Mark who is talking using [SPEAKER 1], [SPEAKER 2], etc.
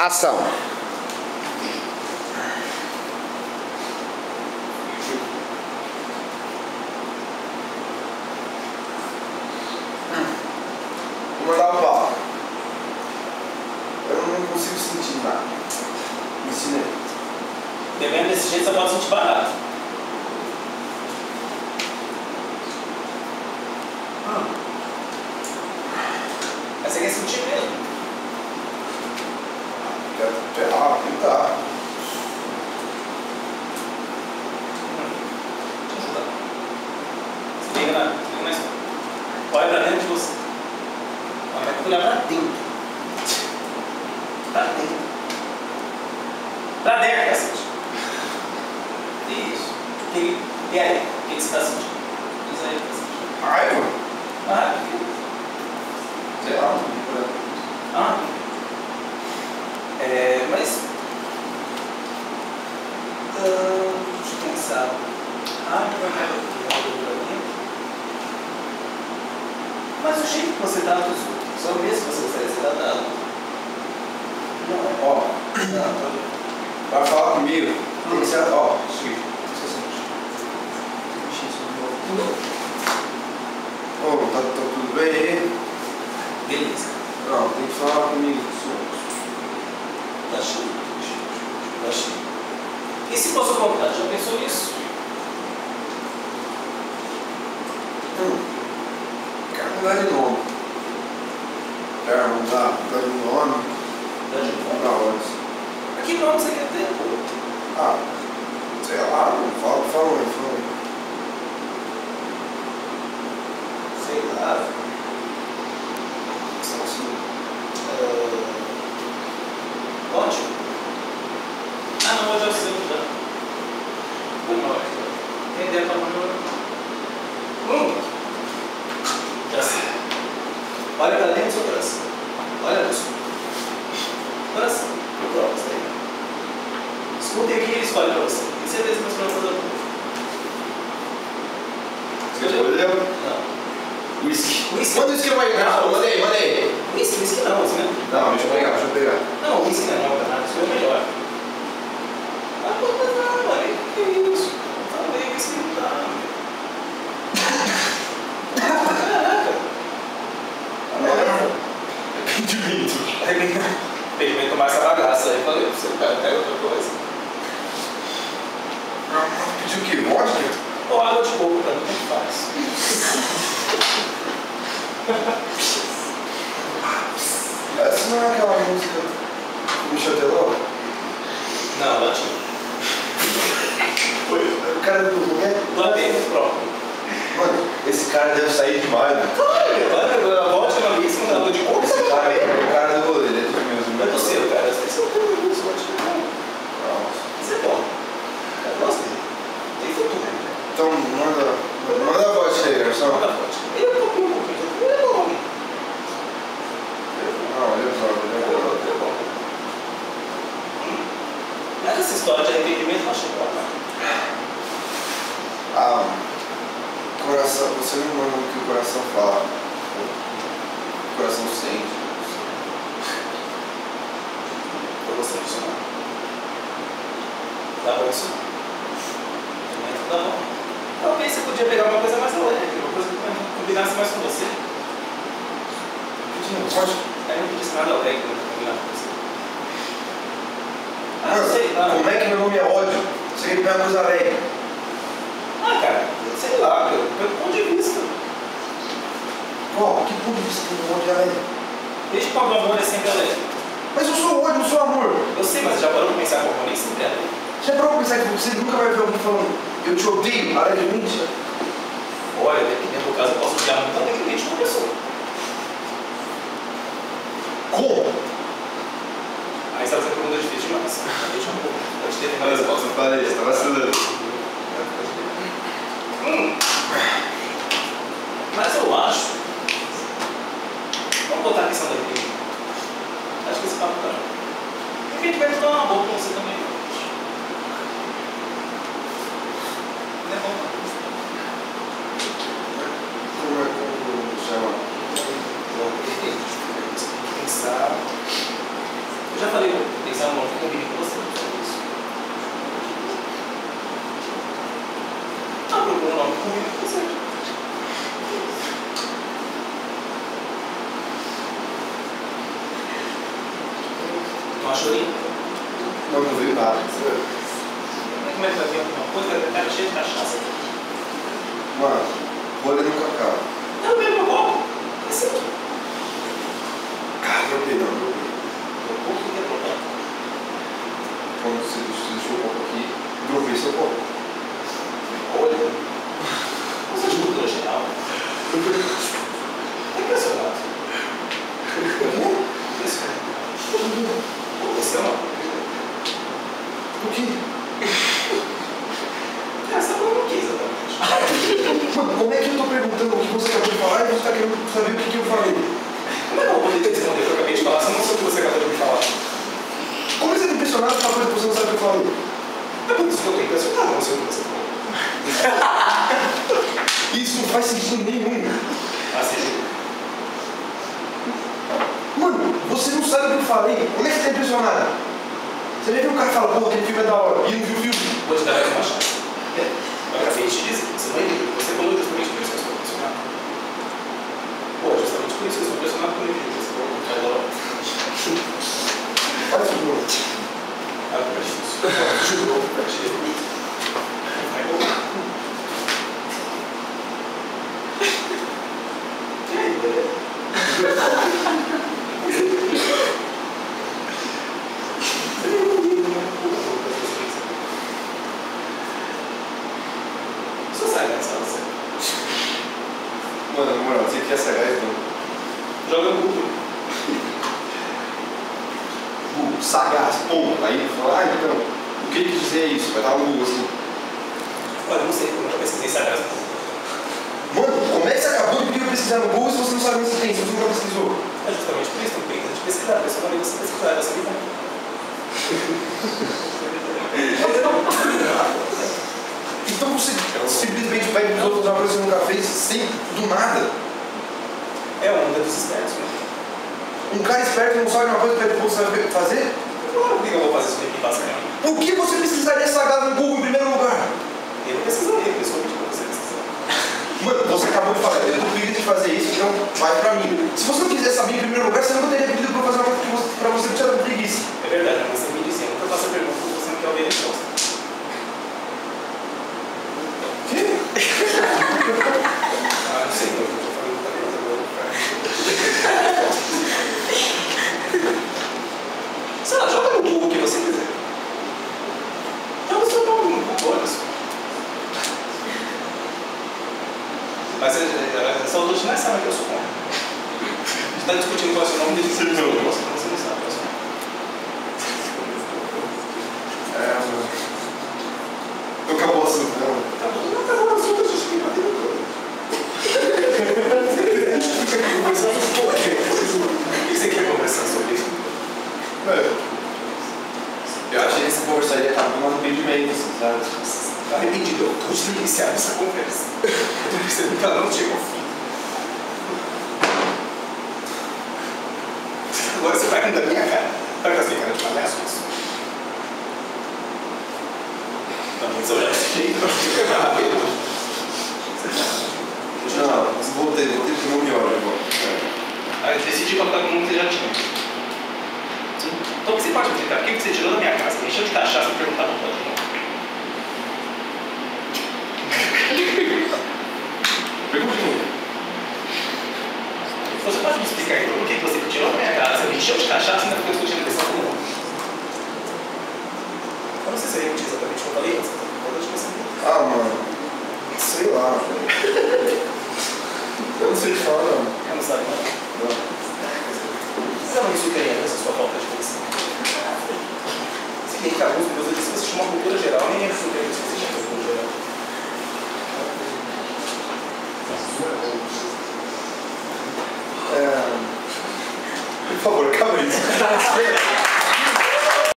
[SPEAKER 1] Ação.
[SPEAKER 2] Vou mandar o pau. Eu não consigo sentir nada. Me ensina aí.
[SPEAKER 3] Bebendo desse jeito você pode sentir barato. Mas você quer sentir mesmo?
[SPEAKER 2] Quero tentar.
[SPEAKER 3] Deixa eu ajudar. Você liga na escola. Olha pra dentro de você. Olha pra olhar pra dentro. Pra dentro. Pra dentro, cacete. Isso. E aí? O que você tá sentindo? Diz aí o que você tá sentindo.
[SPEAKER 2] Raiva?
[SPEAKER 3] Ah,
[SPEAKER 2] Sei lá.
[SPEAKER 3] mas... deixa eu pensar. Mas o jeito que você trata os outros, é o mesmo que você gostaria de ser tratado.
[SPEAKER 2] Não, ó. Vai falar comigo. Tem que ser. Ó, seguinte. Ô, tá tudo bem aí?
[SPEAKER 3] Beleza.
[SPEAKER 2] Não, tem que falar comigo.
[SPEAKER 3] Tá cheio. Tá cheio. E se fosse o contrário? Já pensou nisso?
[SPEAKER 2] Quero mudar de nome. Quero mudar de nome.
[SPEAKER 3] Tá de
[SPEAKER 2] Vamos pra onde?
[SPEAKER 3] Mas que nome você quer ter, pô?
[SPEAKER 2] Ah, sei lá, fala aí.
[SPEAKER 3] Sei lá.
[SPEAKER 2] São assim.
[SPEAKER 3] Ótimo. Ah, não, hoje eu sei já. Foi mal. Entendeu? Já sei. Olha pra dentro do seu coração. Olha no seu coração. Pronto, isso aí. Escutem o que ele escolhe pra você. Tem certeza que você vai fazer o
[SPEAKER 2] Você escolheu?
[SPEAKER 3] Não.
[SPEAKER 2] Whisky.
[SPEAKER 3] Whisky.
[SPEAKER 2] Manda o whisky pra cá. Manda aí.
[SPEAKER 3] Whisky não, você não.
[SPEAKER 2] Não, deixa eu pegar.
[SPEAKER 3] Não, o whisky não é nada, isso é o melhor. Ah, não, mano, que isso? Eu falei que whisky não dá. Caraca. Arrependimento. Arrependimento tomar essa bagaça aí. Falei pra você, cara, pega outra coisa.
[SPEAKER 2] Pediu o quê? Vodka?
[SPEAKER 3] Ou água de coco, pra mim, tanto faz.
[SPEAKER 2] Essa não é aquela música do Michel Teló?
[SPEAKER 3] Não, latinha.
[SPEAKER 2] O cara do Google?
[SPEAKER 3] Lá dentro, próprio.
[SPEAKER 2] Mano, esse cara deve sair demais, né?
[SPEAKER 3] Claro, a vodka é uma whisky, não, água de coco.
[SPEAKER 2] Esse cara aí, o cara do rolê, ele é dos meus.
[SPEAKER 3] Não é possível, cara. Esse é o primeiro isso, vodka.
[SPEAKER 2] Nossa.
[SPEAKER 3] Isso é bom. Eu gosto dele. Tem futuro.
[SPEAKER 2] Então, manda a vodka aí, garçom.
[SPEAKER 3] Manda a vodka. Ele é um pouquinho. Ele é bom.
[SPEAKER 2] Não, ele é bom.
[SPEAKER 3] É bom. Mas essa história de arrependimento não achei bom, né?
[SPEAKER 2] Ah, coração, você não manda o que o coração fala. O coração sente.
[SPEAKER 3] Eu gostei disso, não. Tá bom isso? Tá bom. Talvez você podia pegar uma coisa mais alegre, uma coisa que combinasse mais com você.
[SPEAKER 2] Pode?
[SPEAKER 3] Aí não podia ser nada alegre pra combinar com você. Ah,
[SPEAKER 2] Mano,
[SPEAKER 3] não sei, não.
[SPEAKER 2] como é que meu nome é ódio? Você quer pegar uma coisa alegre?
[SPEAKER 3] Ah, cara, sei lá, pelo ponto de vista.
[SPEAKER 2] Ó, que ponto de vista tem um ódio alegre?
[SPEAKER 3] Desde quando o amor é sempre alegre.
[SPEAKER 2] Mas eu sou ódio, eu sou amor.
[SPEAKER 3] Eu sei, mas já parou pra pensar que o amor nem sempre é alegre?
[SPEAKER 2] Já parou pra pensar que você nunca vai ver alguém falando eu te odeio alegremente?
[SPEAKER 3] Olha, dependendo do caso, eu posso odiar muito alegremente uma pessoa.
[SPEAKER 2] Como?
[SPEAKER 3] Aí você vai fazer pergunta difícil demais. Deixa um pouco. Pode ter mais resposta.
[SPEAKER 2] Parei, você tá vacilando.
[SPEAKER 3] Mas eu acho. Vamos botar a questão da igreja. Acho que esse papo tá. Porque a gente vai te dar uma boa pra você também. Não é bom, não.
[SPEAKER 2] Como chama?
[SPEAKER 3] Tem que pensar. Eu já falei. Esse é um nome que combina com você. Ah, procura um nome que combina com você. Não achou lindo?
[SPEAKER 2] Não veio nada.
[SPEAKER 3] Como é que vai vir alguma coisa? Tá cheio de cachaça.
[SPEAKER 2] Mano, rolê no cacau.
[SPEAKER 3] Não, mesmo no copo. Esse aqui.
[SPEAKER 2] Cara, dropei não.
[SPEAKER 3] O copo que é problema.
[SPEAKER 2] Quando você deixou o copo aqui, dropei seu copo.
[SPEAKER 3] Olha. Você de cultura geral. É impressionado. Impressionado. Você é uma.
[SPEAKER 2] O quê?
[SPEAKER 3] Você tá falando o que exatamente?
[SPEAKER 2] Mano, como é que eu tô perguntando o que você acabou de falar e você tá querendo saber o que eu falei?
[SPEAKER 3] Como é que eu vou poder responder o que eu acabei de falar se eu não sei o que você acabou de me falar?
[SPEAKER 2] Como você tá impressionado com uma coisa que você não sabe o que eu falei?
[SPEAKER 3] É por isso que eu tô impressionado, não sei o que você falou.
[SPEAKER 2] Isso não faz sentido nenhum.
[SPEAKER 3] Assim.
[SPEAKER 2] Mano, você não sabe o que eu falei. Como é que você tá impressionado? Você já viu um cara falar, pô, aquele filme é da hora, e não viu o filme?
[SPEAKER 3] Vou te dar mais uma chance. Eu acabei de te dizer, você não entendeu. Você falou justamente por isso que eu estou impressionado. Pô, justamente por isso que eu estou impressionado com o vídeo. Você falou que é da hora.
[SPEAKER 2] Faz de novo.
[SPEAKER 3] Ah, que mais difícil. De novo, pra ti. Vai voltar. E aí, beleza? Só sai dessa, você.
[SPEAKER 2] Mano, na moral, você quer sagaz, então?
[SPEAKER 3] Joga no Google.
[SPEAKER 2] Google, sagaz, ponto. Aí fala, ah, então, o que ele quis dizer é isso? Vai dar um Google assim.
[SPEAKER 3] Olha, eu não sei como eu pesquisei sagaz.
[SPEAKER 2] Mano, como é que você acabou de pedir pesquisar no Google se você não sabe onde você tem, se você nunca pesquisou?
[SPEAKER 3] É justamente por isso que eu tenho que pesquisar. Eu só mandei você pesquisar, essa vida.
[SPEAKER 2] Então você simplesmente pega os outros uma coisa que você nunca fez, sem, do nada.
[SPEAKER 3] É a onda dos espertos, né?
[SPEAKER 2] Um cara esperto não sabe uma coisa que pede pra você saber fazer?
[SPEAKER 3] Claro, por que eu vou fazer isso aqui basicamente?
[SPEAKER 2] Por que você precisaria sagaz no Google em primeiro lugar?
[SPEAKER 3] Eu não pesquisaria, por isso que eu pedi pra você pesquisar.
[SPEAKER 2] Mano, você acabou de falar, eu tô pedindo de fazer isso, então vai pra mim. Se você não quiser saber em primeiro lugar, você não teria pedido pra fazer uma coisa pra você que te dá preguiça.
[SPEAKER 3] É verdade, mas você me disse, eu nunca faço a pergunta porque você não quer ouvir a resposta.
[SPEAKER 2] Que?
[SPEAKER 3] Ah, não sei, não. Eu tô falando outra coisa agora. Sei lá, joga no Google o que você quiser. Joga o seu nome no Google, olha só. Mas essa outra não sabe que eu sou bom. A gente está discutindo qual é o seu nome desde que você não sabe qual é o seu nome.
[SPEAKER 2] Mano. Então acabou o assunto, né?
[SPEAKER 3] Não acabou o assunto, a gente tem que bater no couro. O que você quer conversar sobre isso?
[SPEAKER 2] Eu achei que essa conversaria estava com um arrependimento, assim, sabe?
[SPEAKER 3] Está arrependido, eu estou de iniciar essa conversa. Eu estou percebendo que ela não chegou ao fim. Agora você vai rir da minha cara. Para que você cara de palhaço isso? Não, se eu olhar desse jeito, não fica rápido.
[SPEAKER 2] Não, voltei porque não me olha agora.
[SPEAKER 3] Aí eu decidi contar com um que você já tinha. Sim. Então você pode me explicar por que você tirou da minha casa, me encheu de cachaça e perguntar para o novo?
[SPEAKER 2] Pergunta de novo.
[SPEAKER 3] Você pode me explicar então por que você tirou da minha casa, me encheu de cachaça e ainda ficou discutindo a questão do novo? Eu não sei se eu repeti exatamente o que eu falei antes, mas eu acho que você não.
[SPEAKER 2] Ah, mano. Sei lá. Eu não sei te falar, não.
[SPEAKER 3] Eu não sabe, não.
[SPEAKER 2] Não.
[SPEAKER 3] Você não me surpreende essa sua falta de conhecimento. Se bem que alguns meus eu disse que você tinha uma cultura geral, nem é surpreende se você tinha uma cultura geral.
[SPEAKER 2] Por favor, acaba isso.